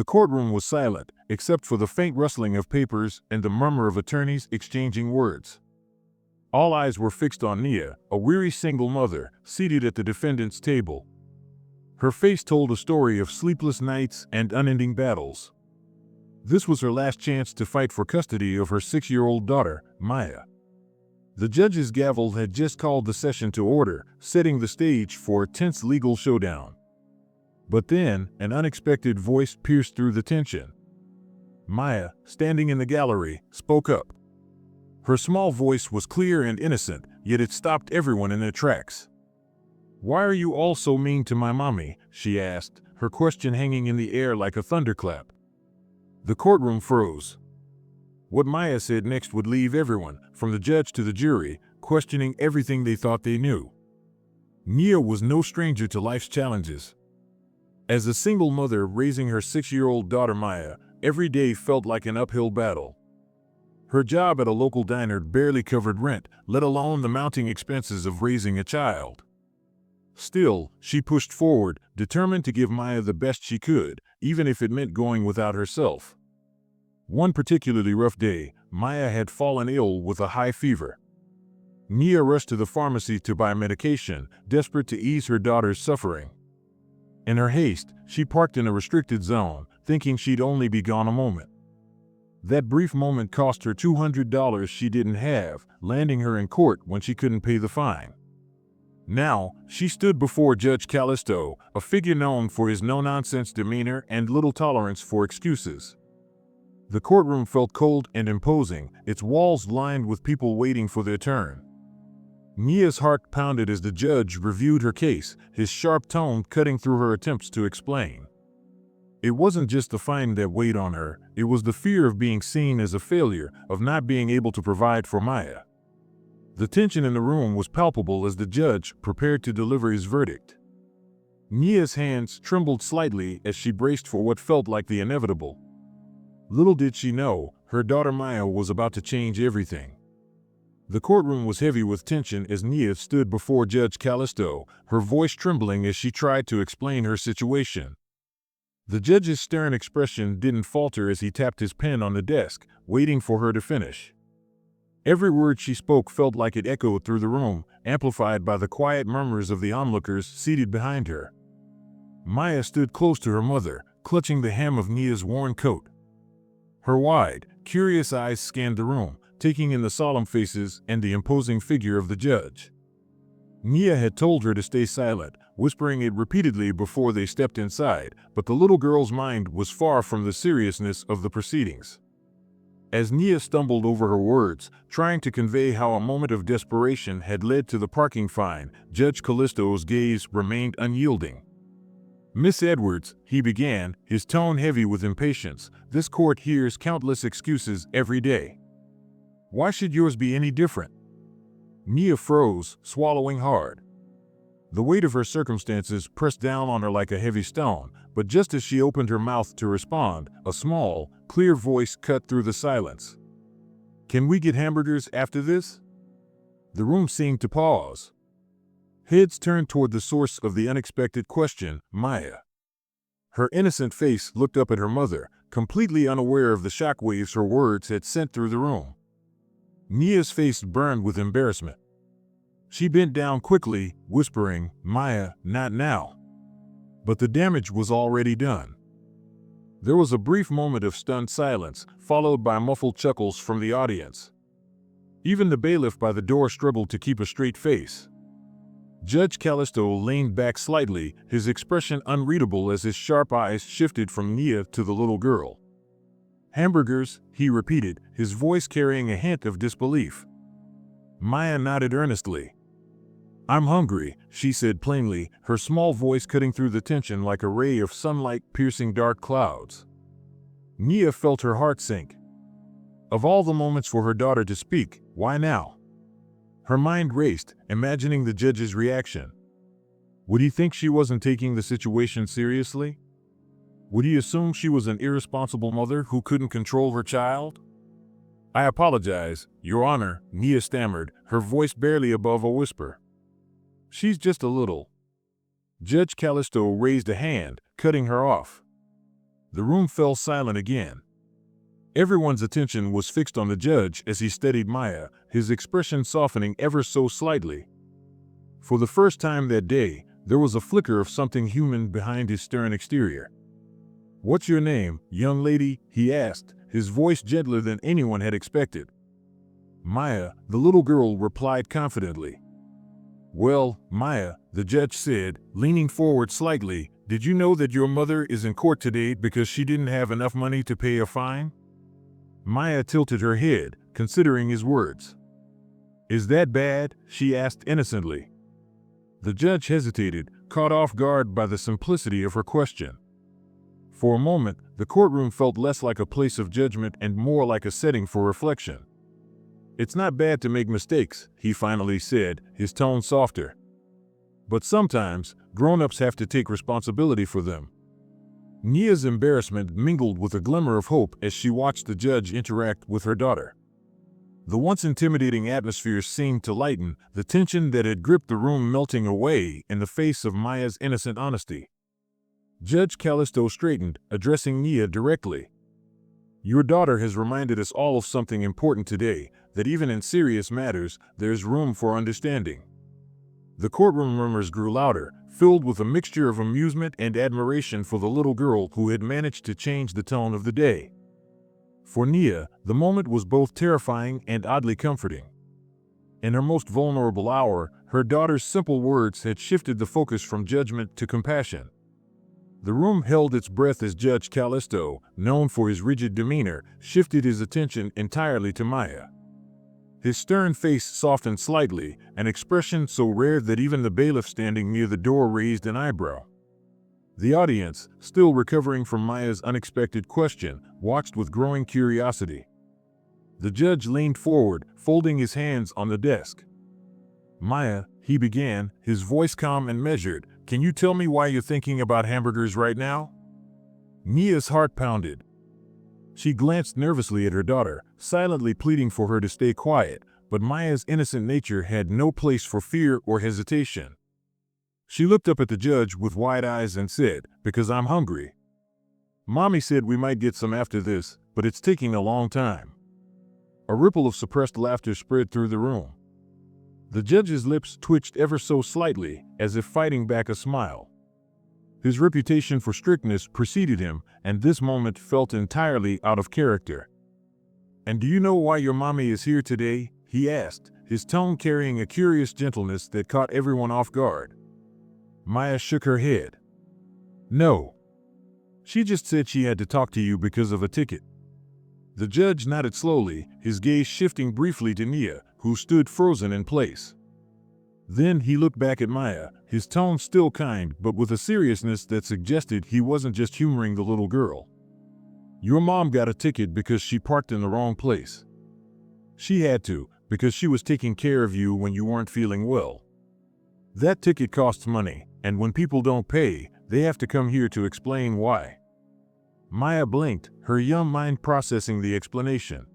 The courtroom was silent, except for the faint rustling of papers and the murmur of attorneys exchanging words. All eyes were fixed on Nia, a weary single mother, seated at the defendant's table. Her face told a story of sleepless nights and unending battles. This was her last chance to fight for custody of her 6-year-old daughter, Maya. The judge's gavel had just called the session to order, setting the stage for a tense legal showdown. But then, an unexpected voice pierced through the tension. Maya, standing in the gallery, spoke up. Her small voice was clear and innocent, yet it stopped everyone in their tracks. "Why are you all so mean to my mommy?" she asked, her question hanging in the air like a thunderclap. The courtroom froze. What Maya said next would leave everyone, from the judge to the jury, questioning everything they thought they knew. Nia was no stranger to life's challenges. As a single mother raising her 6-year-old daughter Maya, every day felt like an uphill battle. Her job at a local diner barely covered rent, let alone the mounting expenses of raising a child. Still, she pushed forward, determined to give Maya the best she could, even if it meant going without herself. One particularly rough day, Maya had fallen ill with a high fever. Nia rushed to the pharmacy to buy medication, desperate to ease her daughter's suffering. In her haste, she parked in a restricted zone, thinking she'd only be gone a moment. That brief moment cost her $200 she didn't have, landing her in court when she couldn't pay the fine. Now, she stood before Judge Callisto, a figure known for his no-nonsense demeanor and little tolerance for excuses. The courtroom felt cold and imposing, its walls lined with people waiting for their turn. Nia's heart pounded as the judge reviewed her case, his sharp tone cutting through her attempts to explain. It wasn't just the fine that weighed on her, it was the fear of being seen as a failure, of not being able to provide for Maya. The tension in the room was palpable as the judge prepared to deliver his verdict. Nia's hands trembled slightly as she braced for what felt like the inevitable. Little did she know, her daughter Maya was about to change everything. The courtroom was heavy with tension as Nia stood before Judge Callisto, her voice trembling as she tried to explain her situation. The judge's stern expression didn't falter as he tapped his pen on the desk, waiting for her to finish. Every word she spoke felt like it echoed through the room, amplified by the quiet murmurs of the onlookers seated behind her. Maya stood close to her mother, clutching the hem of Nia's worn coat. Her wide, curious eyes scanned the room, taking in the solemn faces and the imposing figure of the judge. Nia had told her to stay silent, whispering it repeatedly before they stepped inside, but the little girl's mind was far from the seriousness of the proceedings. As Nia stumbled over her words, trying to convey how a moment of desperation had led to the parking fine, Judge Callisto's gaze remained unyielding. "Miss Edwards," he began, his tone heavy with impatience, "this court hears countless excuses every day. Why should yours be any different?" Nia froze, swallowing hard. The weight of her circumstances pressed down on her like a heavy stone, but just as she opened her mouth to respond, a small, clear voice cut through the silence. "Can we get hamburgers after this?" The room seemed to pause. Heads turned toward the source of the unexpected question, Maya. Her innocent face looked up at her mother, completely unaware of the shockwaves her words had sent through the room. Nia's face burned with embarrassment. She bent down quickly, whispering, "Maya, not now." But the damage was already done. There was a brief moment of stunned silence, followed by muffled chuckles from the audience. Even the bailiff by the door struggled to keep a straight face. Judge Callisto leaned back slightly, his expression unreadable as his sharp eyes shifted from Nia to the little girl. "Hamburgers," he repeated, his voice carrying a hint of disbelief. Maya nodded earnestly. "I'm hungry," she said plainly, her small voice cutting through the tension like a ray of sunlight piercing dark clouds. Nia felt her heart sink. Of all the moments for her daughter to speak, why now? Her mind raced, imagining the judge's reaction. Would he think she wasn't taking the situation seriously? Would he assume she was an irresponsible mother who couldn't control her child? "I apologize, Your Honor," Nia stammered, her voice barely above a whisper. "She's just a little." Judge Callisto raised a hand, cutting her off. The room fell silent again. Everyone's attention was fixed on the judge as he studied Maya, his expression softening ever so slightly. For the first time that day, there was a flicker of something human behind his stern exterior. "What's your name, young lady?" he asked, his voice gentler than anyone had expected. "Maya," the little girl replied confidently. "Well, Maya," the judge said, leaning forward slightly, "did you know that your mother is in court today because she didn't have enough money to pay a fine?" Maya tilted her head, considering his words. "Is that bad?" she asked innocently. The judge hesitated, caught off guard by the simplicity of her question. For a moment, the courtroom felt less like a place of judgment and more like a setting for reflection. "It's not bad to make mistakes," he finally said, his tone softer. "But sometimes, grown-ups have to take responsibility for them." Nia's embarrassment mingled with a glimmer of hope as she watched the judge interact with her daughter. The once intimidating atmosphere seemed to lighten, the tension that had gripped the room melting away in the face of Maya's innocent honesty. Judge Callisto straightened, addressing Nia directly. "Your daughter has reminded us all of something important today, that even in serious matters, there's room for understanding." The courtroom murmurs grew louder, filled with a mixture of amusement and admiration for the little girl who had managed to change the tone of the day. For Nia, the moment was both terrifying and oddly comforting. In her most vulnerable hour, her daughter's simple words had shifted the focus from judgment to compassion. The room held its breath as Judge Callisto, known for his rigid demeanor, shifted his attention entirely to Maya. His stern face softened slightly, an expression so rare that even the bailiff standing near the door raised an eyebrow. The audience, still recovering from Maya's unexpected question, watched with growing curiosity. The judge leaned forward, folding his hands on the desk. "Maya," he began, his voice calm and measured, "can you tell me why you're thinking about hamburgers right now?" Nia's heart pounded. She glanced nervously at her daughter, silently pleading for her to stay quiet, but Maya's innocent nature had no place for fear or hesitation. She looked up at the judge with wide eyes and said, "Because I'm hungry. Mommy said we might get some after this, but it's taking a long time." A ripple of suppressed laughter spread through the room. The judge's lips twitched ever so slightly, as if fighting back a smile. His reputation for strictness preceded him, and this moment felt entirely out of character. "And do you know why your mommy is here today?" he asked, his tone carrying a curious gentleness that caught everyone off guard. Maya shook her head. "No. She just said she had to talk to you because of a ticket." The judge nodded slowly, his gaze shifting briefly to Nia, who stood frozen in place. Then he looked back at Maya, his tone still kind but with a seriousness that suggested he wasn't just humoring the little girl. "Your mom got a ticket because she parked in the wrong place. She had to, because she was taking care of you when you weren't feeling well. That ticket costs money, and when people don't pay, they have to come here to explain why." Maya blinked, her young mind processing the explanation.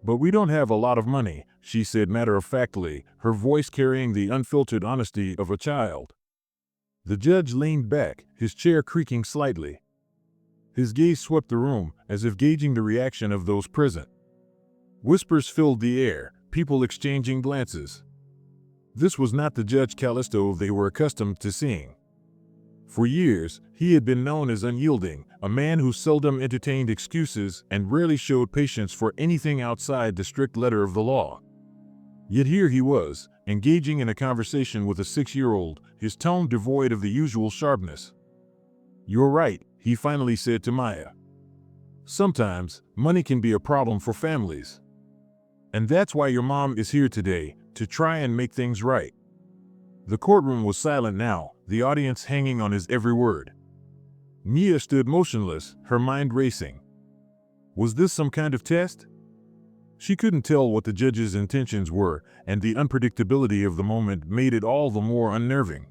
"But we don't have a lot of money," she said matter-of-factly, her voice carrying the unfiltered honesty of a child. The judge leaned back, his chair creaking slightly. His gaze swept the room, as if gauging the reaction of those present. Whispers filled the air, people exchanging glances. This was not the Judge Callisto they were accustomed to seeing. For years, he had been known as unyielding, a man who seldom entertained excuses and rarely showed patience for anything outside the strict letter of the law. Yet here he was, engaging in a conversation with a 6-year-old, his tone devoid of the usual sharpness. "You're right," he finally said to Maya. "Sometimes, money can be a problem for families. And that's why your mom is here today, to try and make things right." The courtroom was silent now, the audience hanging on his every word. Nia stood motionless, her mind racing. Was this some kind of test? She couldn't tell what the judge's intentions were, and the unpredictability of the moment made it all the more unnerving.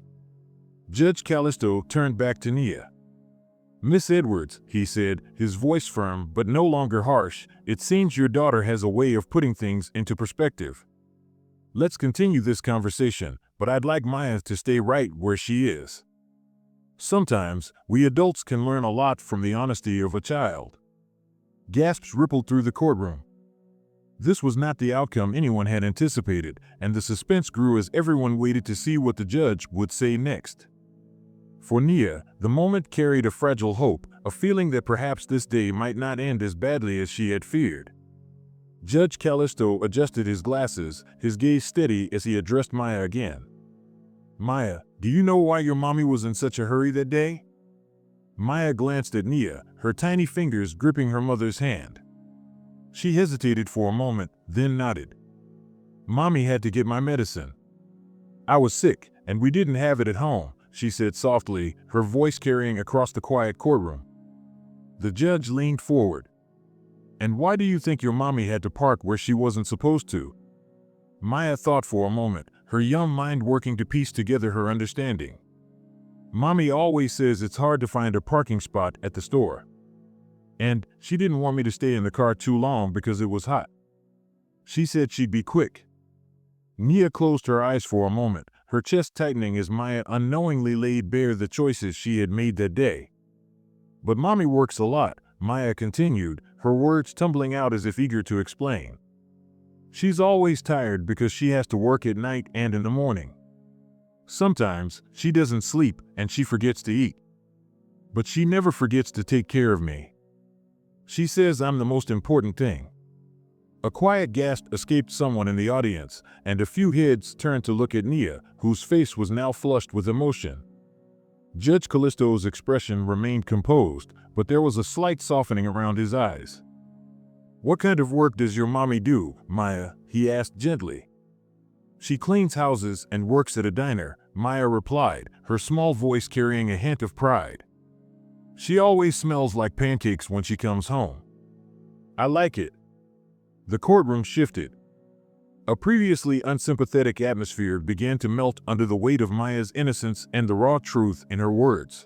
Judge Callisto turned back to Nia. "Miss Edwards," he said, his voice firm but no longer harsh, "it seems your daughter has a way of putting things into perspective. Let's continue this conversation, but I'd like Maya to stay right where she is." Sometimes, we adults can learn a lot from the honesty of a child. Gasps rippled through the courtroom. This was not the outcome anyone had anticipated, and the suspense grew as everyone waited to see what the judge would say next. For Nia, the moment carried a fragile hope, a feeling that perhaps this day might not end as badly as she had feared. Judge Callisto adjusted his glasses, his gaze steady as he addressed Maya again. "Maya, do you know why your mommy was in such a hurry that day?" Maya glanced at Nia, her tiny fingers gripping her mother's hand. She hesitated for a moment, then nodded. "Mommy had to get my medicine. I was sick, and we didn't have it at home," she said softly, her voice carrying across the quiet courtroom. The judge leaned forward. "And why do you think your mommy had to park where she wasn't supposed to?" Maya thought for a moment, her young mind working to piece together her understanding. "Mommy always says it's hard to find a parking spot at the store. And she didn't want me to stay in the car too long because it was hot. She said she'd be quick." Nia closed her eyes for a moment, her chest tightening as Maya unknowingly laid bare the choices she had made that day. "But Mommy works a lot," Maya continued, her words tumbling out as if eager to explain. "She's always tired because she has to work at night and in the morning. Sometimes she doesn't sleep and she forgets to eat. But she never forgets to take care of me. She says I'm the most important thing." A quiet gasp escaped someone in the audience, and a few heads turned to look at Nia, whose face was now flushed with emotion. Judge Callisto's expression remained composed, but there was a slight softening around his eyes. "What kind of work does your mommy do, Maya?" he asked gently. "She cleans houses and works at a diner," Maya replied, her small voice carrying a hint of pride. "She always smells like pancakes when she comes home. I like it." The courtroom shifted. A previously unsympathetic atmosphere began to melt under the weight of Maya's innocence and the raw truth in her words.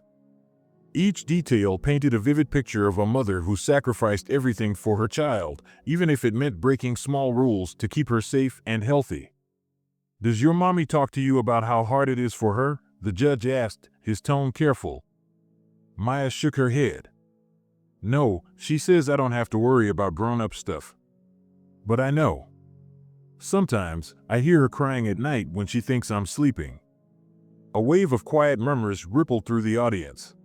Each detail painted a vivid picture of a mother who sacrificed everything for her child, even if it meant breaking small rules to keep her safe and healthy. "Does your mommy talk to you about how hard it is for her?" the judge asked, his tone careful. Maya shook her head. "No, she says I don't have to worry about grown-up stuff. But I know. Sometimes, I hear her crying at night when she thinks I'm sleeping." A wave of quiet murmurs rippled through the audience.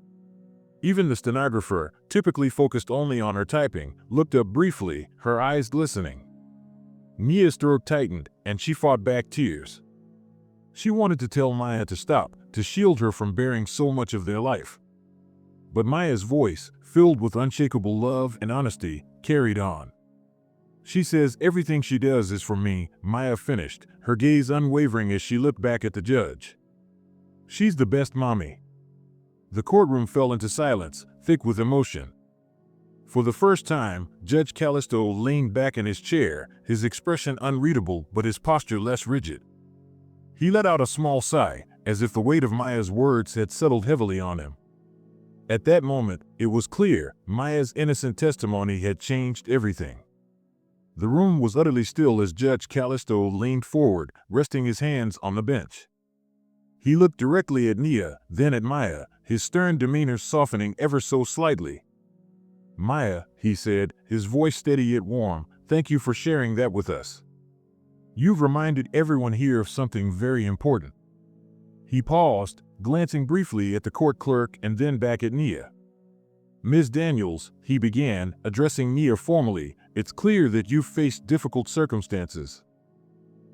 Even the stenographer, typically focused only on her typing, looked up briefly, her eyes glistening. Nia's throat tightened, and she fought back tears. She wanted to tell Maya to stop, to shield her from bearing so much of their life. But Maya's voice, filled with unshakable love and honesty, carried on. "She says everything she does is for me," Maya finished, her gaze unwavering as she looked back at the judge. "She's the best mommy." The courtroom fell into silence, thick with emotion. For the first time, Judge Callisto leaned back in his chair, his expression unreadable but his posture less rigid. He let out a small sigh, as if the weight of Maya's words had settled heavily on him. At that moment, it was clear, Maya's innocent testimony had changed everything. The room was utterly still as Judge Callisto leaned forward, resting his hands on the bench. He looked directly at Nia, then at Maya, his stern demeanor softening ever so slightly. "Maya," he said, his voice steady yet warm, "thank you for sharing that with us. You've reminded everyone here of something very important." He paused, glancing briefly at the court clerk and then back at Nia. "Ms. Daniels," he began, addressing Nia formally, "it's clear that you've faced difficult circumstances.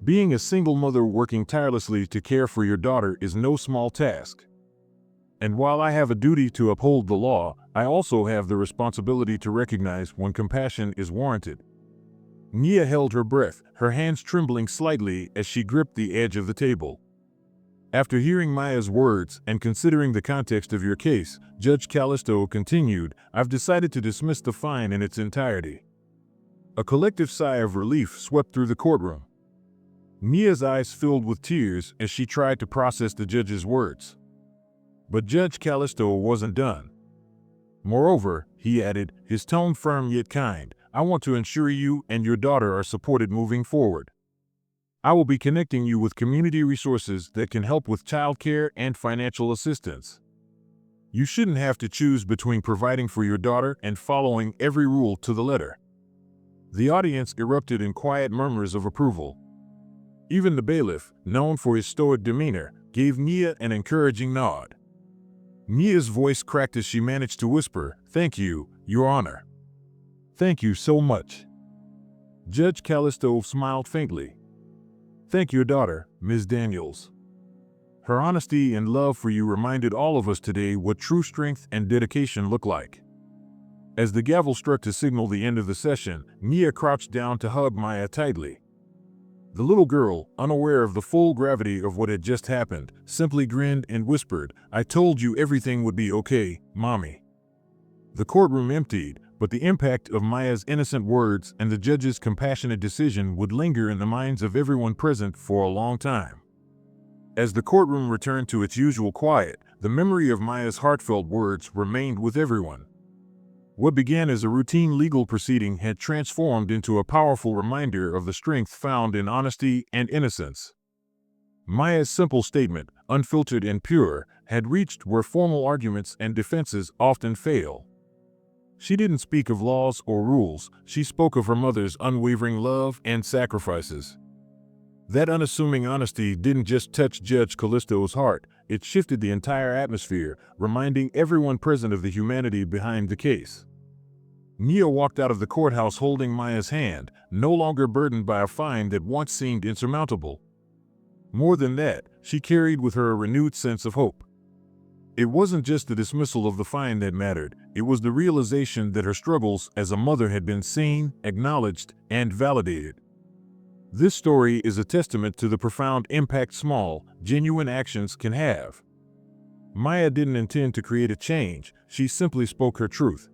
Being a single mother working tirelessly to care for your daughter is no small task. And while I have a duty to uphold the law, I also have the responsibility to recognize when compassion is warranted." Nia held her breath, her hands trembling slightly as she gripped the edge of the table. "After hearing Maya's words and considering the context of your case," Judge Callisto continued, "I've decided to dismiss the fine in its entirety." A collective sigh of relief swept through the courtroom. Nia's eyes filled with tears as she tried to process the judge's words. But Judge Callisto wasn't done. "Moreover," he added, his tone firm yet kind, "I want to ensure you and your daughter are supported moving forward. I will be connecting you with community resources that can help with childcare and financial assistance. You shouldn't have to choose between providing for your daughter and following every rule to the letter." The audience erupted in quiet murmurs of approval. Even the bailiff, known for his stoic demeanor, gave Nia an encouraging nod. Nia's voice cracked as she managed to whisper, "Thank you, Your Honor." "Thank you so much." Judge Callisto smiled faintly. "Thank your daughter, Ms. Daniels. Her honesty and love for you reminded all of us today what true strength and dedication look like." As the gavel struck to signal the end of the session, Nia crouched down to hug Maya tightly. The little girl, unaware of the full gravity of what had just happened, simply grinned and whispered, "I told you everything would be okay, Mommy." The courtroom emptied, but the impact of Maya's innocent words and the judge's compassionate decision would linger in the minds of everyone present for a long time. As the courtroom returned to its usual quiet, the memory of Maya's heartfelt words remained with everyone. What began as a routine legal proceeding had transformed into a powerful reminder of the strength found in honesty and innocence. Maya's simple statement, unfiltered and pure, had reached where formal arguments and defenses often fail. She didn't speak of laws or rules, she spoke of her mother's unwavering love and sacrifices. That unassuming honesty didn't just touch Judge Callisto's heart, it shifted the entire atmosphere, reminding everyone present of the humanity behind the case. Nia walked out of the courthouse holding Maya's hand, no longer burdened by a fine that once seemed insurmountable. More than that, she carried with her a renewed sense of hope. It wasn't just the dismissal of the fine that mattered, it was the realization that her struggles as a mother had been seen, acknowledged, and validated. This story is a testament to the profound impact small, genuine actions can have. Maya didn't intend to create a change, she simply spoke her truth.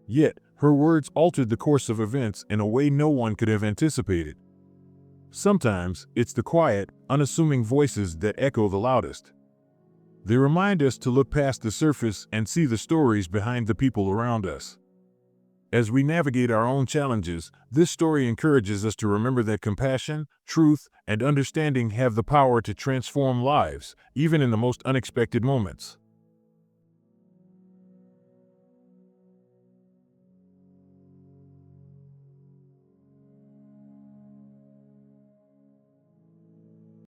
Yet, her words altered the course of events in a way no one could have anticipated. Sometimes, it's the quiet, unassuming voices that echo the loudest. They remind us to look past the surface and see the stories behind the people around us. As we navigate our own challenges, this story encourages us to remember that compassion, truth, and understanding have the power to transform lives, even in the most unexpected moments.